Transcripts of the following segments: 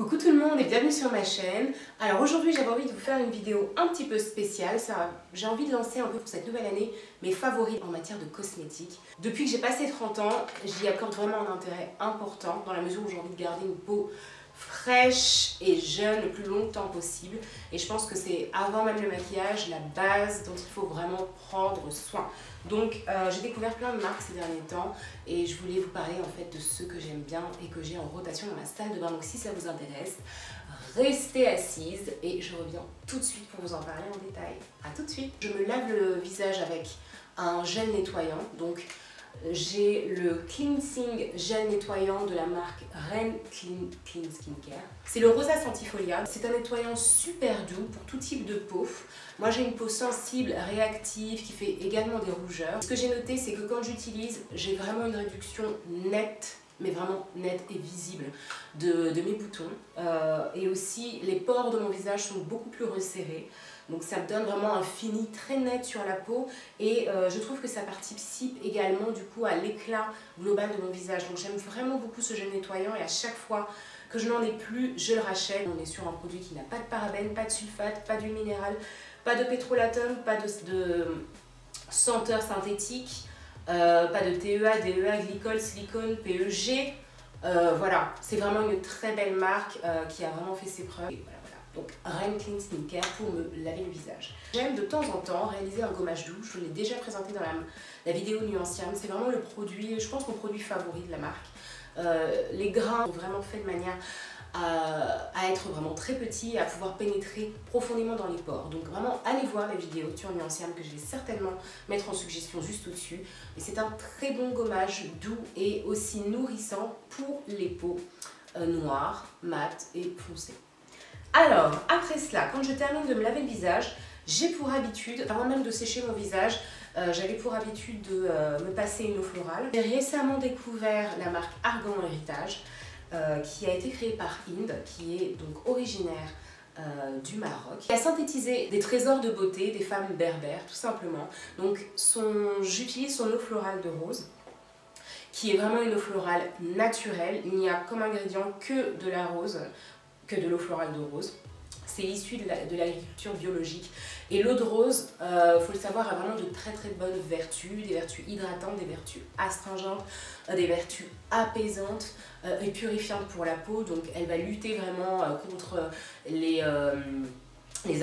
Coucou tout le monde et bienvenue sur ma chaîne. Alors aujourd'hui j'avais envie de vous faire une vidéo un petit peu spéciale. J'ai envie de lancer un peu pour cette nouvelle année mes favoris en matière de cosmétiques. Depuis que j'ai passé 30 ans, j'y accorde vraiment un intérêt important dans la mesure où j'ai envie de garder une peau fraîche et jeune le plus longtemps possible. Et je pense que c'est avant même le maquillage, la base dont il faut vraiment prendre soin. Donc j'ai découvert plein de marques ces derniers temps et je voulais vous parler en fait de ceux que j'aime bien et que j'ai en rotation dans ma salle de bain. Donc si ça vous intéresse, restez assise et je reviens tout de suite pour vous en parler en détail. A tout de suite. Je me lave le visage avec un gel nettoyant. Donc j'ai le Cleansing Gel Nettoyant de la marque Ren Clean Skincare. C'est le Rosa Centifolia. C'est un nettoyant super doux pour tout type de peau. Moi j'ai une peau sensible, réactive, qui fait également des rougeurs. Ce que j'ai noté, c'est que quand j'utilise, j'ai vraiment une réduction nette, mais vraiment nette et visible de mes boutons. Et aussi, les pores de mon visage sont beaucoup plus resserrés. Donc ça me donne vraiment un fini très net sur la peau et je trouve que ça participe également du coup à l'éclat global de mon visage. Donc j'aime vraiment beaucoup ce gel nettoyant et à chaque fois que je n'en ai plus, je le rachète. On est sur un produit qui n'a pas de parabènes, pas de sulfate, pas d'huile minérale, pas de pétrolatum, pas de senteur synthétique, pas de TEA, DEA, glycol, silicone, PEG. Voilà, c'est vraiment une très belle marque qui a vraiment fait ses preuves. Et voilà. Donc Ren Clean Skincare pour me laver le visage. J'aime de temps en temps réaliser un gommage douche, je vous l'ai déjà présenté dans la vidéo Nuanciam. C'est vraiment le produit, je pense mon produit favori de la marque. Les grains sont vraiment faits de manière à être vraiment très petits et à pouvoir pénétrer profondément dans les pores. Donc vraiment allez voir la vidéo sur Nuanciam que je vais certainement mettre en suggestion juste au-dessus. Et c'est un très bon gommage doux et aussi nourrissant pour les peaux noires, mates et foncées. Alors, après cela, quand je termine de me laver le visage, j'ai pour habitude, avant même de sécher mon visage, j'avais pour habitude de me passer une eau florale. J'ai récemment découvert la marque Argan Héritage, qui a été créée par Inde, qui est donc originaire du Maroc, qui a synthétisé des trésors de beauté des femmes berbères, tout simplement. Donc, j'utilise son eau florale de rose, qui est vraiment une eau florale naturelle. Il n'y a comme ingrédient que de la rose, que de l'eau florale de rose. C'est issu de l'agriculture biologique. Et l'eau de rose, faut le savoir, a vraiment de très bonnes vertus, des vertus hydratantes, des vertus astringentes, des vertus apaisantes et purifiantes pour la peau. Donc elle va lutter vraiment contre les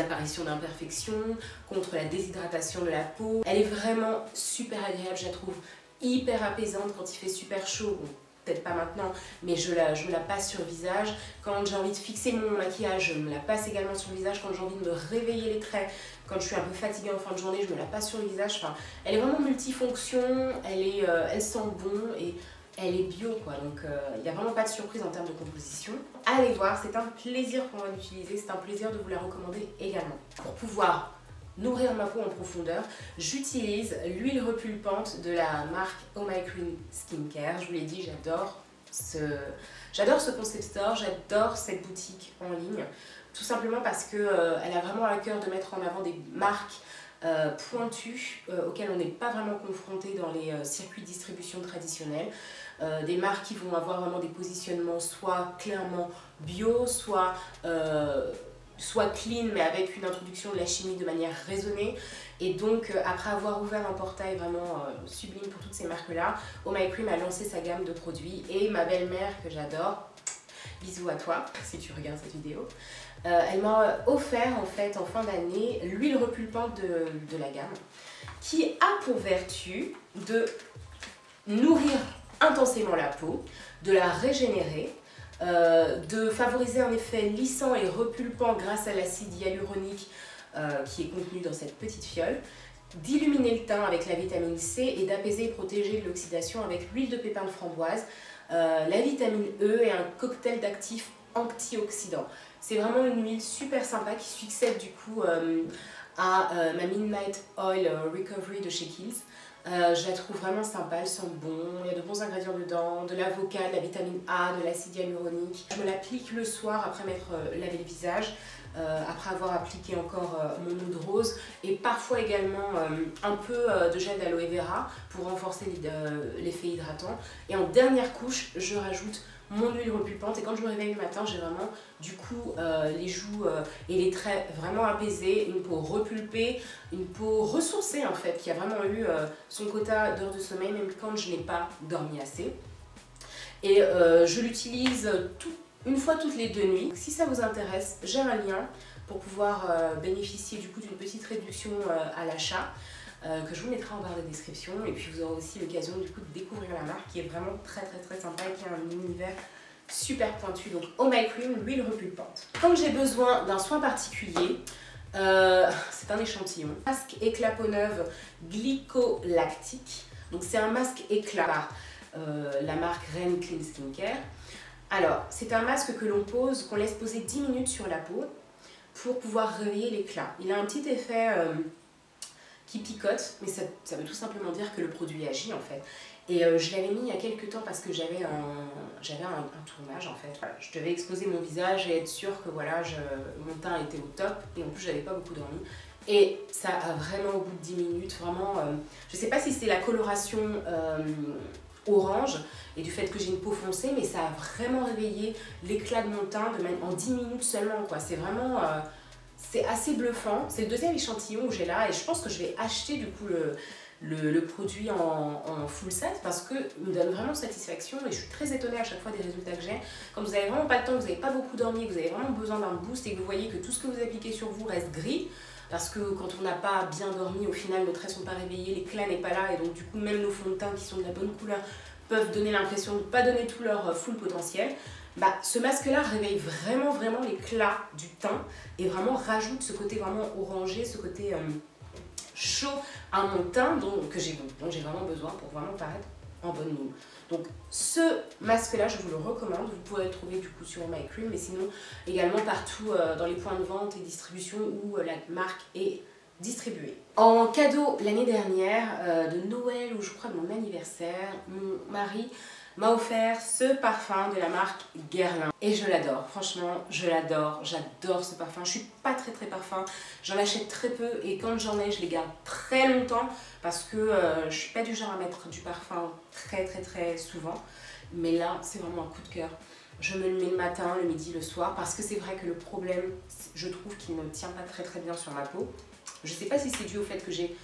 apparitions d'imperfections, contre la déshydratation de la peau. Elle est vraiment super agréable, je la trouve hyper apaisante quand il fait super chaud. Bon, peut-être pas maintenant, mais je me la passe sur le visage. Quand j'ai envie de fixer mon maquillage, je me la passe également sur le visage. Quand j'ai envie de me réveiller les traits, quand je suis un peu fatiguée en fin de journée, je me la passe sur le visage. Enfin, elle est vraiment multifonction, elle sent bon et elle est bio, quoi. Donc il n'y a vraiment pas de surprise en termes de composition. Allez voir, c'est un plaisir pour moi d'utiliser, c'est un plaisir de vous la recommander également. Pour pouvoir nourrir ma peau en profondeur, j'utilise l'huile repulpante de la marque Oh My Cream Skincare. Je vous l'ai dit, j'adore ce concept store, j'adore cette boutique en ligne, tout simplement parce qu'elle a vraiment à cœur de mettre en avant des marques pointues auxquelles on n'est pas vraiment confronté dans les circuits de distribution traditionnels. Des marques qui vont avoir vraiment des positionnements soit clairement bio, soit clean mais avec une introduction de la chimie de manière raisonnée. Et donc après avoir ouvert un portail vraiment sublime pour toutes ces marques là, Oh My Cream a lancé sa gamme de produits et ma belle-mère que j'adore, bisous à toi si tu regardes cette vidéo, elle m'a offert en fait en fin d'année l'huile repulpante de la gamme qui a pour vertu de nourrir intensément la peau, de la régénérer, de favoriser un effet lissant et repulpant grâce à l'acide hyaluronique qui est contenu dans cette petite fiole, d'illuminer le teint avec la vitamine C et d'apaiser et protéger de l'oxydation avec l'huile de pépin de framboise, la vitamine E et un cocktail d'actifs antioxydants. C'est vraiment une huile super sympa qui succède du coup à ma Midnight Oil Recovery de chez Kiehl's. Je la trouve vraiment sympa, elle sent bon, il y a de bons ingrédients dedans, de l'avocat, de la vitamine A, de l'acide hyaluronique. Je me l'applique le soir après m'être lavé le visage, après avoir appliqué encore mon eau de rose et parfois également un peu de gel d'aloe vera pour renforcer l'effet hydratant. Et en dernière couche, je rajoute mon huile repulpante et quand je me réveille le matin, j'ai vraiment du coup les joues et les traits vraiment apaisés, une peau repulpée, une peau ressourcée en fait, qui a vraiment eu son quota d'heures de sommeil même quand je n'ai pas dormi assez. Et je l'utilise une fois toutes les 2 nuits. Si ça vous intéresse, j'ai un lien pour pouvoir bénéficier du coup d'une petite réduction à l'achat. Que je vous mettrai en barre de description et puis vous aurez aussi l'occasion du coup de découvrir la marque qui est vraiment très sympa et qui a un univers super pointu. Donc Oh My Cream, l'huile repulpante. Quand j'ai besoin d'un soin particulier, c'est un échantillon. Masque éclat peau neuve glycolactique. Donc c'est un masque éclat par la marque Ren Clean Skincare. Alors c'est un masque que l'on pose, qu'on laisse poser 10 minutes sur la peau pour pouvoir réveiller l'éclat. Il a un petit effet qui picote, mais ça veut tout simplement dire que le produit agit en fait. Et je l'avais mis il y a quelques temps parce que j'avais un tournage en fait. Voilà, je devais exposer mon visage et être sûre que voilà, mon teint était au top et en plus j'avais pas beaucoup dormi. Et ça a vraiment au bout de 10 minutes, vraiment, je sais pas si c'est la coloration orange et du fait que j'ai une peau foncée, mais ça a vraiment réveillé l'éclat de mon teint en 10 minutes seulement quoi. C'est vraiment... c'est assez bluffant, c'est le deuxième échantillon que j'ai là et je pense que je vais acheter du coup le produit en full set parce qu'il me donne vraiment satisfaction et je suis très étonnée à chaque fois des résultats que j'ai. Quand vous n'avez vraiment pas le temps, que vous n'avez pas beaucoup dormi, que vous avez vraiment besoin d'un boost et que vous voyez que tout ce que vous appliquez sur vous reste gris, parce que quand on n'a pas bien dormi, au final nos traits ne sont pas réveillés, l'éclat n'est pas là et donc du coup même nos fonds de teint qui sont de la bonne couleur peuvent donner l'impression de ne pas donner tout leur full potentiel. Bah, ce masque-là réveille vraiment l'éclat du teint et vraiment rajoute ce côté vraiment orangé, ce côté chaud à mon teint dont j'ai vraiment besoin pour vraiment paraître en bonne mine. Donc ce masque-là, je vous le recommande. Vous pourrez le trouver du coup sur Oh My Cream, mais sinon également partout dans les points de vente et distribution où la marque est distribuée. En cadeau l'année dernière de Noël ou je crois de mon anniversaire, mon mari m'a offert ce parfum de la marque Guerlain et je l'adore, franchement je l'adore, j'adore ce parfum. Je suis pas très parfum, j'en achète très peu et quand j'en ai je les garde très longtemps parce que je suis pas du genre à mettre du parfum très souvent, mais là c'est vraiment un coup de cœur. Je me le mets le matin, le midi, le soir parce que c'est vrai que le problème, je trouve qu'il ne tient pas très bien sur ma peau. Je sais pas si c'est dû au fait que j'ai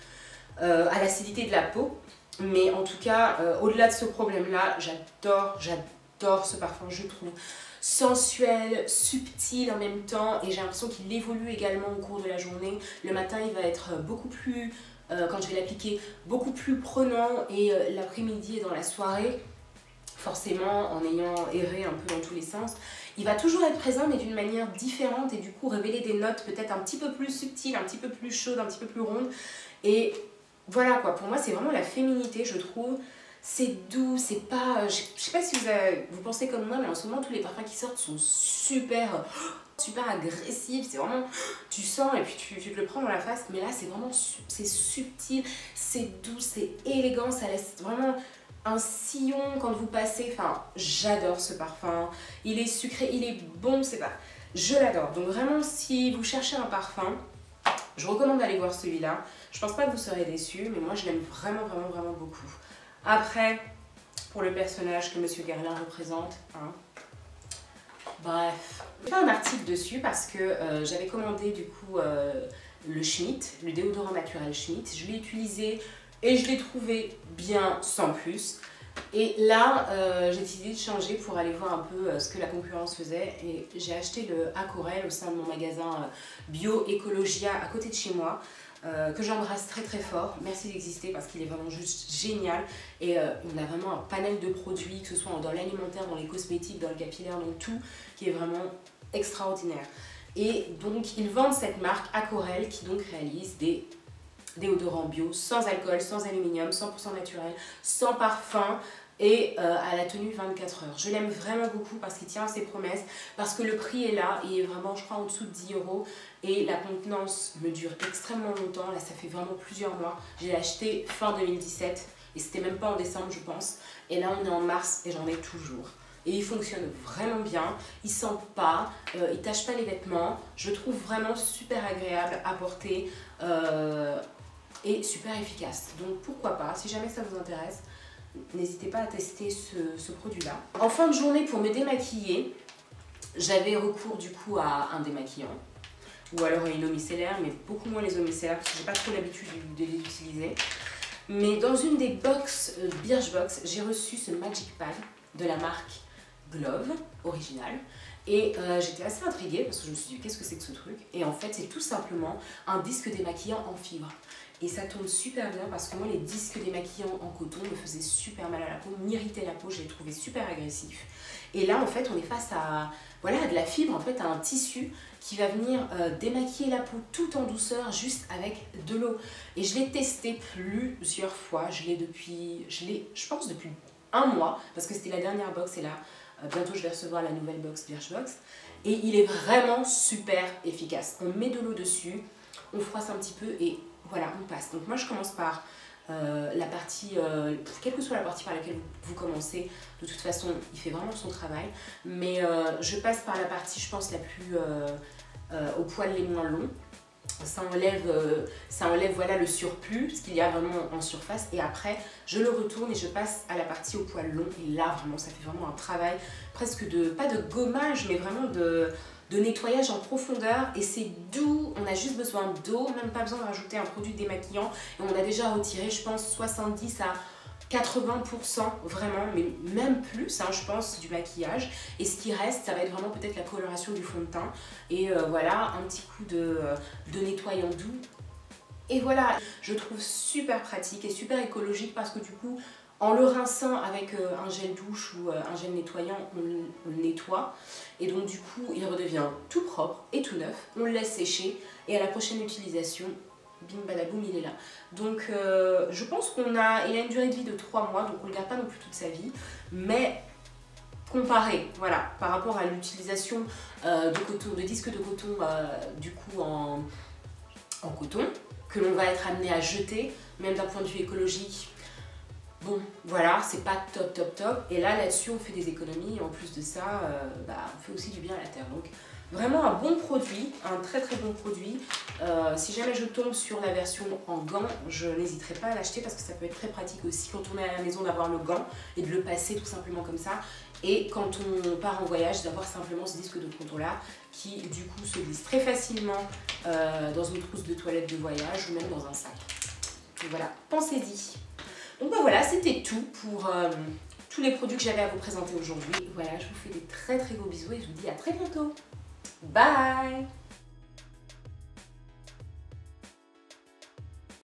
à l'acidité de la peau, mais en tout cas, au-delà de ce problème-là, j'adore ce parfum, je trouve sensuel, subtil en même temps, et j'ai l'impression qu'il évolue également au cours de la journée. Le matin, il va être beaucoup plus, quand je vais l'appliquer, beaucoup plus prenant, et l'après-midi et dans la soirée, forcément, en ayant erré un peu dans tous les sens, il va toujours être présent, mais d'une manière différente, et du coup révéler des notes peut-être un petit peu plus subtiles, un petit peu plus chaudes, un petit peu plus rondes, et voilà quoi, pour moi c'est vraiment la féminité je trouve, c'est doux, c'est pas, je sais pas si vous pensez comme moi mais en ce moment tous les parfums qui sortent sont super agressifs, c'est vraiment, tu sens et puis tu te le prends dans la face, mais là c'est vraiment, c'est subtil, c'est doux, c'est élégant, ça laisse vraiment un sillon quand vous passez, enfin j'adore ce parfum, il est sucré, il est bon, c'est pas, je l'adore, donc vraiment si vous cherchez un parfum, je recommande d'aller voir celui-là. Je pense pas que vous serez déçus, mais moi je l'aime vraiment beaucoup. Après, pour le personnage que Monsieur Guerlain représente, hein, bref. J'ai fait un article dessus parce que j'avais commandé du coup le Schmitt, le déodorant naturel Schmitt. Je l'ai utilisé et je l'ai trouvé bien sans plus. Et là, j'ai décidé de changer pour aller voir un peu ce que la concurrence faisait et j'ai acheté le Aquarelle au sein de mon magasin Bio Ecologia à côté de chez moi, que j'embrasse très fort. Merci d'exister parce qu'il est vraiment juste génial et on a vraiment un panel de produits, que ce soit dans l'alimentaire, dans les cosmétiques, dans le capillaire, dans tout, qui est vraiment extraordinaire. Et donc, ils vendent cette marque Aquarelle qui donc réalise des déodorants bio, sans alcool, sans aluminium, 100% naturel, sans parfum et à la tenue 24 heures. Je l'aime vraiment beaucoup parce qu'il tient à ses promesses, parce que le prix est là, il est vraiment je crois en dessous de 10 € et la contenance me dure extrêmement longtemps, là ça fait vraiment plusieurs mois. J'ai acheté fin 2017 et c'était même pas en décembre je pense, et là on est en mars et j'en ai toujours. Et il fonctionne vraiment bien, il sent pas, il tâche pas les vêtements, je trouve vraiment super agréable à porter et super efficace. Donc pourquoi pas, si jamais ça vous intéresse, n'hésitez pas à tester ce produit-là. En fin de journée, pour me démaquiller, j'avais recours du coup à un démaquillant ou alors à une eau micellaire, mais beaucoup moins les eaux micellaires parce que j'ai pas trop l'habitude de les utiliser. Mais dans une des box Birchbox, j'ai reçu ce Magic Pad de la marque Glove, original. Et j'étais assez intriguée parce que je me suis dit qu'est-ce que c'est que ce truc. Et en fait c'est tout simplement un disque démaquillant en fibre. Et ça tourne super bien parce que moi les disques démaquillants en coton me faisaient super mal à la peau, m'irritaient la peau, je les trouvais super agressifs. Et là en fait on est face à, voilà, à de la fibre, en fait à un tissu qui va venir démaquiller la peau tout en douceur juste avec de l'eau. Et je l'ai testé plusieurs fois, je pense depuis un mois parce que c'était la dernière box et là bientôt je vais recevoir la nouvelle box Birchbox. Et il est vraiment super efficace. On met de l'eau dessus, on froisse un petit peu et voilà, on passe. Donc moi je commence par la partie, quelle que soit la partie par laquelle vous commencez, de toute façon il fait vraiment son travail. Mais je passe par la partie je pense la plus aux poils les moins longs. Ça enlève voilà, le surplus, ce qu'il y a vraiment en surface. Et après, je le retourne et je passe à la partie aux poils longs. Et là, vraiment, ça fait vraiment un travail presque de, pas de gommage, mais vraiment de nettoyage en profondeur. Et c'est doux, on a juste besoin d'eau, même pas besoin de rajouter un produit démaquillant. Et on a déjà retiré, je pense, 70 à 80% vraiment, mais même plus, hein, je pense, du maquillage. Et ce qui reste, ça va être vraiment peut-être la coloration du fond de teint. Et voilà, un petit coup de nettoyant doux. Et voilà, je trouve super pratique et super écologique parce que du coup, en le rinçant avec un gel douche ou un gel nettoyant, on le nettoie. Et donc du coup, il redevient tout propre et tout neuf. On le laisse sécher et à la prochaine utilisation, bim badaboum, il est là. Donc je pense qu'il a une durée de vie de 3 mois, donc on ne le garde pas non plus toute sa vie. Mais comparé, voilà, par rapport à l'utilisation de disques de coton du coup en coton, que l'on va être amené à jeter, même d'un point de vue écologique, bon, voilà, c'est pas top. Et là-dessus, on fait des économies. Et en plus de ça, on fait aussi du bien à la terre. Donc, vraiment un bon produit, un très bon produit. Si jamais je tombe sur la version en gants, je n'hésiterai pas à l'acheter parce que ça peut être très pratique aussi quand on est à la maison d'avoir le gant et de le passer tout simplement comme ça. Et quand on part en voyage, d'avoir simplement ce disque de coton-là qui, du coup, se glisse très facilement dans une trousse de toilette de voyage ou même dans un sac. Donc voilà, pensez-y. Donc voilà, c'était tout pour tous les produits que j'avais à vous présenter aujourd'hui. Voilà, je vous fais des très gros bisous et je vous dis à très bientôt. Bye!